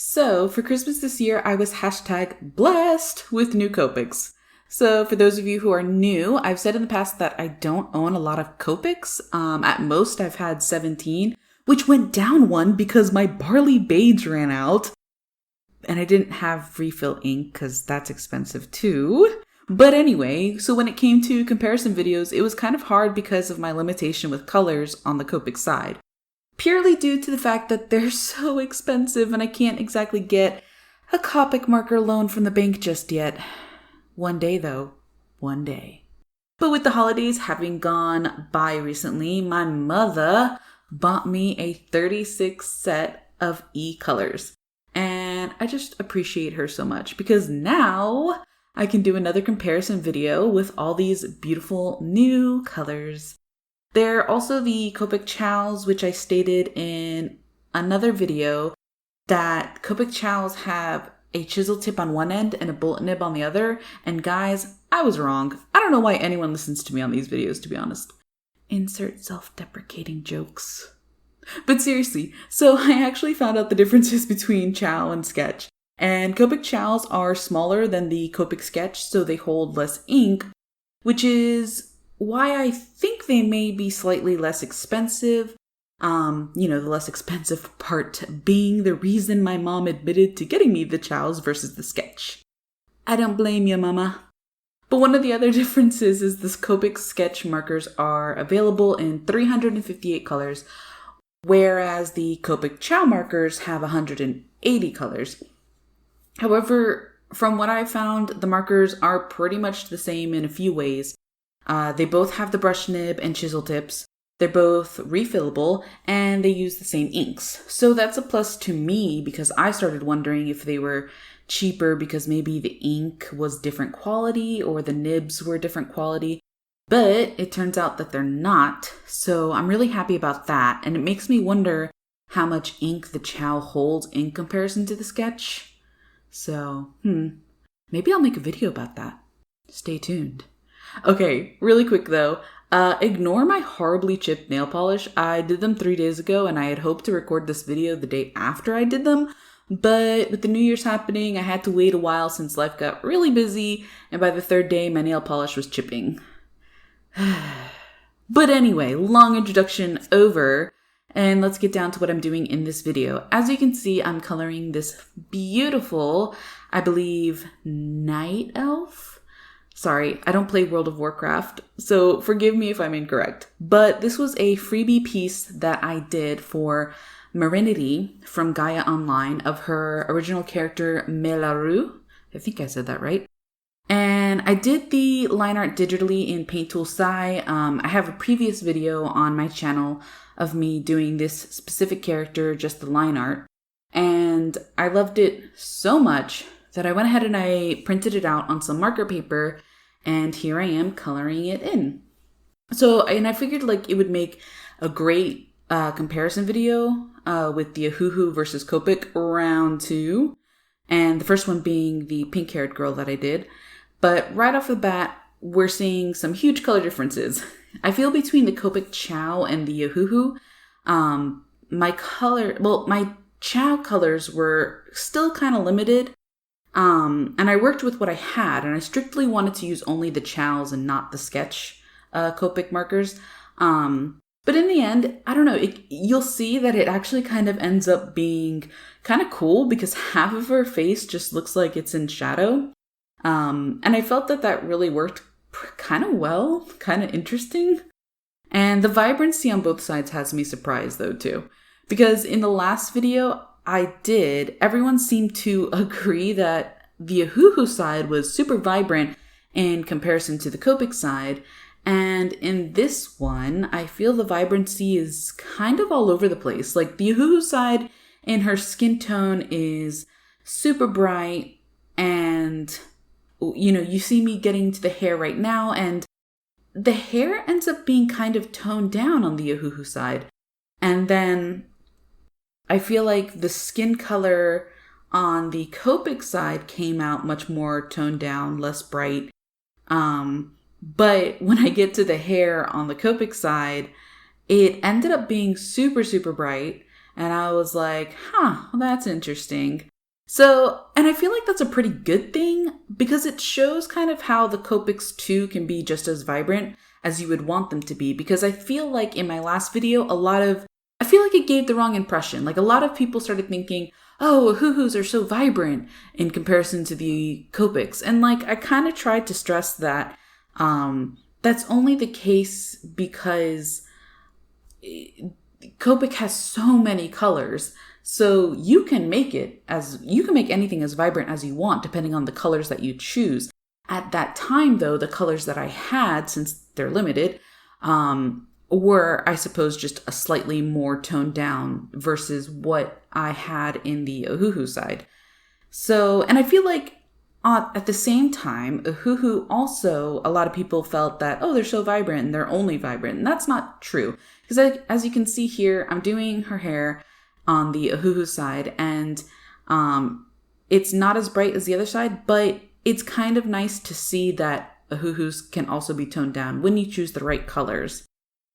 So for Christmas this year, I was #blessed with new Copics. So for those of you who are new, I've said in the past that I don't own a lot of Copics. At most, I've had 17, which went down one because my barley beige ran out. And I didn't have refill ink because that's expensive too. But anyway, so when it came to comparison videos, it was kind of hard because of my limitation with colors on the Copic side. Purely due to the fact that they're so expensive and I can't exactly get a Copic marker loan from the bank just yet. One day though, one day. But with the holidays having gone by recently, my mother bought me a 36 set of e-colors. And I just appreciate her so much because now I can do another comparison video with all these beautiful new colors. They're also the Copic Ciaos, which I stated in another video that Copic Ciaos have a chisel tip on one end and a bullet nib on the other. And guys, I was wrong. I don't know why anyone listens to me on these videos, to be honest. Insert self-deprecating jokes. But seriously, so I actually found out the differences between Ciao and Sketch. And Copic Ciaos are smaller than the Copic Sketch, so they hold less ink, which is why I think they may be slightly less expensive. The less expensive part being the reason my mom admitted to getting me the Ciaos versus the Sketch. I don't blame you, mama. But one of the other differences is the Copic Sketch markers are available in 358 colors, whereas the Copic Ciao markers have 180 colors. However, from what I found, the markers are pretty much the same in a few ways. They both have the brush nib and chisel tips. They're both refillable and they use the same inks. So that's a plus to me because I started wondering if they were cheaper because maybe the ink was different quality or the nibs were different quality. But it turns out that they're not. So I'm really happy about that. And it makes me wonder how much ink the Ciao holds in comparison to the Sketch. So, maybe I'll make a video about that. Stay tuned. Okay, really quick though, ignore my horribly chipped nail polish. I did them 3 days ago and I had hoped to record this video the day after I did them, but with the New Year's happening, I had to wait a while since life got really busy, and by the third day, my nail polish was chipping. But anyway, long introduction over, and let's get down to what I'm doing in this video. As you can see, I'm coloring this beautiful, I believe, night elf? Sorry, I don't play World of Warcraft, so forgive me if I'm incorrect. But this was a freebie piece that I did for Marinity from Gaia Online of her original character Melaru. I think I said that right. And I did the line art digitally in Paint Tool Sai. I have a previous video on my channel of me doing this specific character, just the line art. And I loved it so much that I went ahead and I printed it out on some marker paper, and here I am coloring it in. So, and I figured it would make a great comparison video with the Ohuhu versus Copic round 2, and the first one being the pink-haired girl that I did. But right off the bat, we're seeing some huge color differences. I feel between the Copic Ciao and the Ohuhu, my Ciao colors were still kind of limited. And I worked with what I had, and I strictly wanted to use only the Ciaos and not the Sketch Copic markers. But in the end, I don't know, you'll see that it actually kind of ends up being kind of cool because half of her face just looks like it's in shadow. And I felt that really worked kind of well, kind of interesting. And the vibrancy on both sides has me surprised though too, because in the last video everyone seemed to agree that the Ohuhu side was super vibrant in comparison to the Copic side. And in this one, I feel the vibrancy is kind of all over the place. Like the Ohuhu side in her skin tone is super bright. And, you see me getting to the hair right now. And the hair ends up being kind of toned down on the Ohuhu side. And then I feel like the skin color on the Copic side came out much more toned down, less bright. But when I get to the hair on the Copic side, it ended up being super, super bright. And I was like, well, that's interesting. So, and I feel like that's a pretty good thing because it shows kind of how the Copics too can be just as vibrant as you would want them to be. Because I feel like in my last video, I feel like it gave the wrong impression. Like a lot of people started thinking, oh, Ohuhus are so vibrant in comparison to the Copics. And like, I kind of tried to stress that that's only the case because Copic has so many colors. So you can make anything as vibrant as you want, depending on the colors that you choose. At that time, though, the colors that I had, since they're limited, were, I suppose, just a slightly more toned down versus what I had in the Ohuhu side. So, and I feel like at the same time, Ohuhu also, a lot of people felt that, oh, they're so vibrant and they're only vibrant. And that's not true. Because as you can see here, I'm doing her hair on the Ohuhu side, and it's not as bright as the other side, but it's kind of nice to see that Ohuhus can also be toned down when you choose the right colors.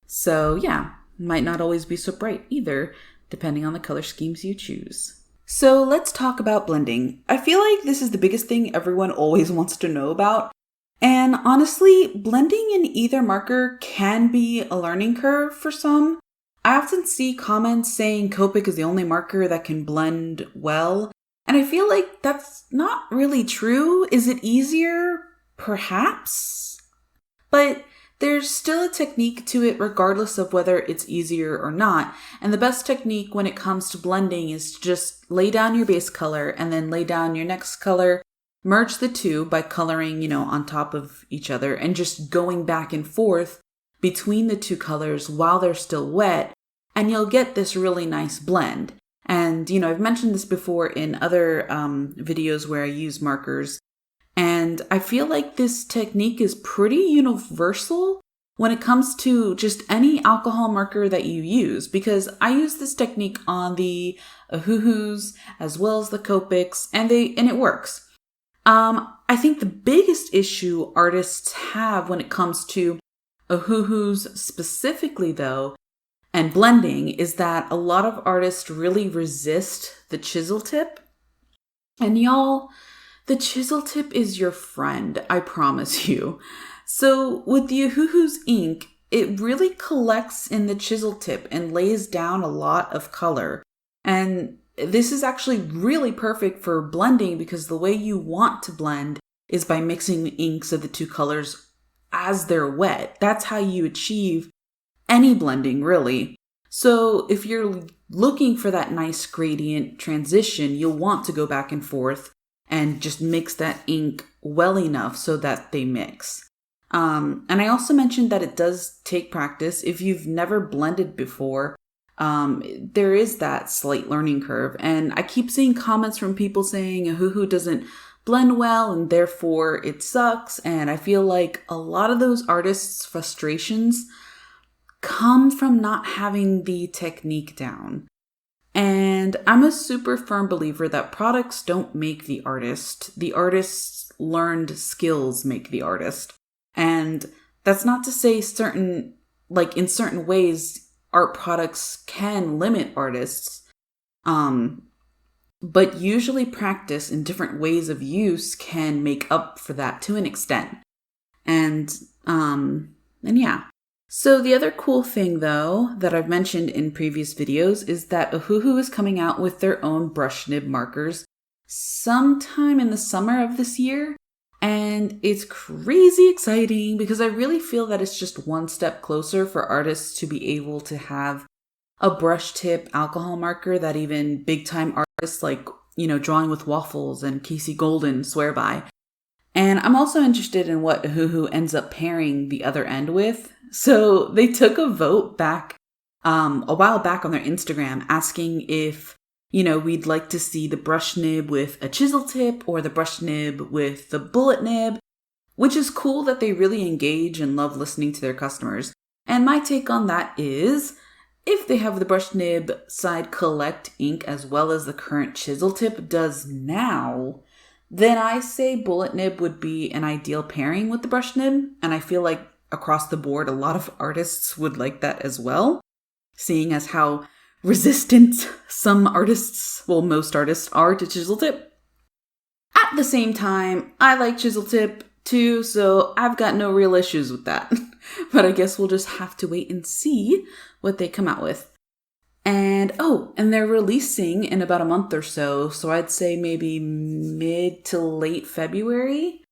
So yeah, might not always be so bright either, depending on the color schemes you choose. So let's talk about blending. I feel like this is the biggest thing everyone always wants to know about. And honestly, blending in either marker can be a learning curve for some. I often see comments saying Copic is the only marker that can blend well. And I feel like that's not really true. Is it easier? Perhaps. But there's still a technique to it regardless of whether it's easier or not. And the best technique when it comes to blending is to just lay down your base color and then lay down your next color, merge the two by coloring, on top of each other and just going back and forth between the two colors while they're still wet. And you'll get this really nice blend. And, I've mentioned this before in other videos where I use markers. And I feel like this technique is pretty universal when it comes to just any alcohol marker that you use, because I use this technique on the Ohuhus as well as the Copics, and it works. I think the biggest issue artists have when it comes to Ohuhus specifically, though, and blending, is that a lot of artists really resist the chisel tip. And y'all, the chisel tip is your friend, I promise you. So with the Ohuhus ink, it really collects in the chisel tip and lays down a lot of color. And this is actually really perfect for blending because the way you want to blend is by mixing the inks of the two colors as they're wet. That's how you achieve any blending, really. So if you're looking for that nice gradient transition, you'll want to go back and forth and just mix that ink well enough so that they mix. And I also mentioned that it does take practice. If you've never blended before, there is that slight learning curve. And I keep seeing comments from people saying Ohuhu doesn't blend well and therefore it sucks. And I feel like a lot of those artists' frustrations come from not having the technique down. And I'm a super firm believer that products don't make the artist. The artist's learned skills make the artist. And that's not to say in certain ways, art products can limit artists. But usually practice in different ways of use can make up for that to an extent. And yeah. So the other cool thing, though, that I've mentioned in previous videos is that Ohuhu is coming out with their own brush nib markers sometime in the summer of this year. And it's crazy exciting because I really feel that it's just one step closer for artists to be able to have a brush tip alcohol marker that even big time artists like, Drawing with Waffles and Casey Golden swear by. And I'm also interested in what Ohuhu ends up pairing the other end with. So they took a vote back a while back on their Instagram asking if, we'd like to see the brush nib with a chisel tip or the brush nib with the bullet nib, which is cool that they really engage and love listening to their customers. And my take on that is, if they have the brush nib side collect ink as well as the current chisel tip does now, then I say bullet nib would be an ideal pairing with the brush nib. And I feel like across the board, a lot of artists would like that as well, seeing as how resistant some artists, well, most artists are to chisel tip. At the same time, I like chisel tip too, so I've got no real issues with that. But I guess we'll just have to wait and see what they come out with. And they're releasing in about a month or so I'd say maybe mid to late February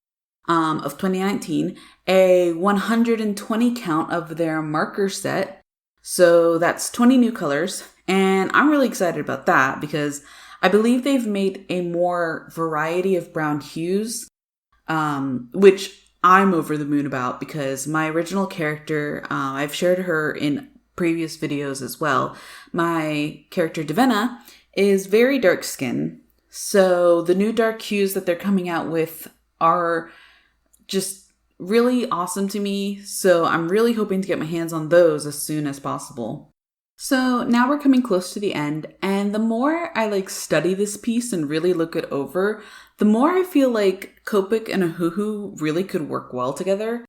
of 2019, a 120 count of their marker set. So that's 20 new colors, and I'm really excited about that because I believe they've made a more variety of brown hues, which I'm over the moon about because my original character, I've shared her in previous videos as well. My character Devena is very dark skinned. So the new dark hues that they're coming out with are just really awesome to me. So I'm really hoping to get my hands on those as soon as possible. So now we're coming close to the end, and the more I study this piece and really look it over, the more I feel like Copic and Ohuhu really could work well together.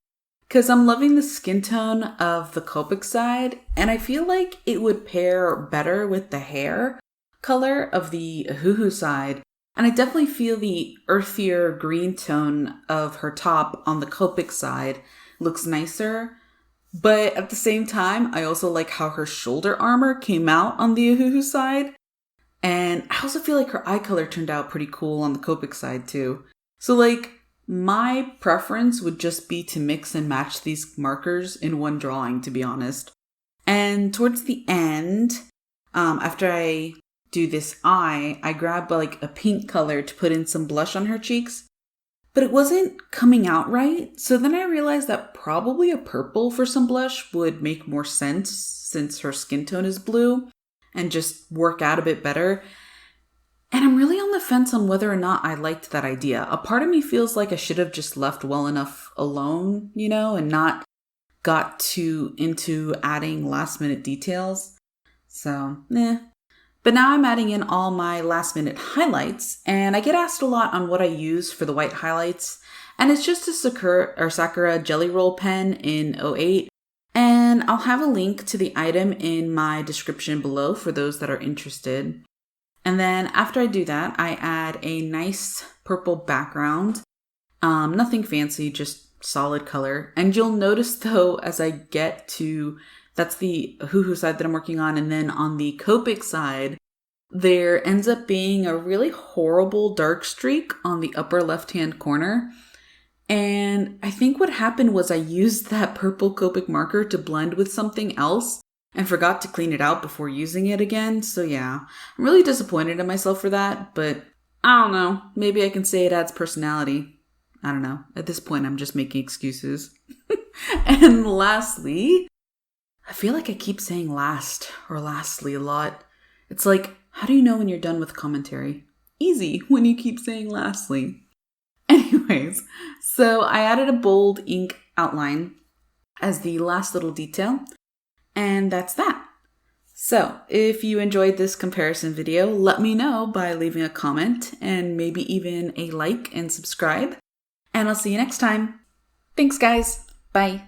Because I'm loving the skin tone of the Copic side, and I feel like it would pair better with the hair color of the Ohuhu side. And I definitely feel the earthier green tone of her top on the Copic side looks nicer. But at the same time, I also like how her shoulder armor came out on the Ohuhu side. And I also feel like her eye color turned out pretty cool on the Copic side too. So my preference would just be to mix and match these markers in one drawing, to be honest. And towards the end, after I do this eye, I grab a pink color to put in some blush on her cheeks. But it wasn't coming out right. So then I realized that probably a purple for some blush would make more sense since her skin tone is blue and just work out a bit better. And I'm really on the fence on whether or not I liked that idea. A part of me feels like I should have just left well enough alone, and not got too into adding last minute details. So, But now I'm adding in all my last minute highlights, and I get asked a lot on what I use for the white highlights. And it's just a Sakura jelly roll pen in 08. And I'll have a link to the item in my description below for those that are interested. And then after I do that, I add a nice purple background. Nothing fancy, just solid color. And you'll notice though, as I get to, that's the Ohuhu side that I'm working on. And then on the Copic side, there ends up being a really horrible dark streak on the upper left-hand corner. And I think what happened was I used that purple Copic marker to blend with something else and forgot to clean it out before using it again. So yeah, I'm really disappointed in myself for that, but I don't know. Maybe I can say it adds personality. I don't know. At this point, I'm just making excuses. And lastly, I feel like I keep saying last or lastly a lot. It's like, how do you know when you're done with commentary? Easy, when you keep saying lastly. Anyways, so I added a bold ink outline as the last little detail. And that's that. So if you enjoyed this comparison video, let me know by leaving a comment and maybe even a like and subscribe. And I'll see you next time. Thanks, guys. Bye.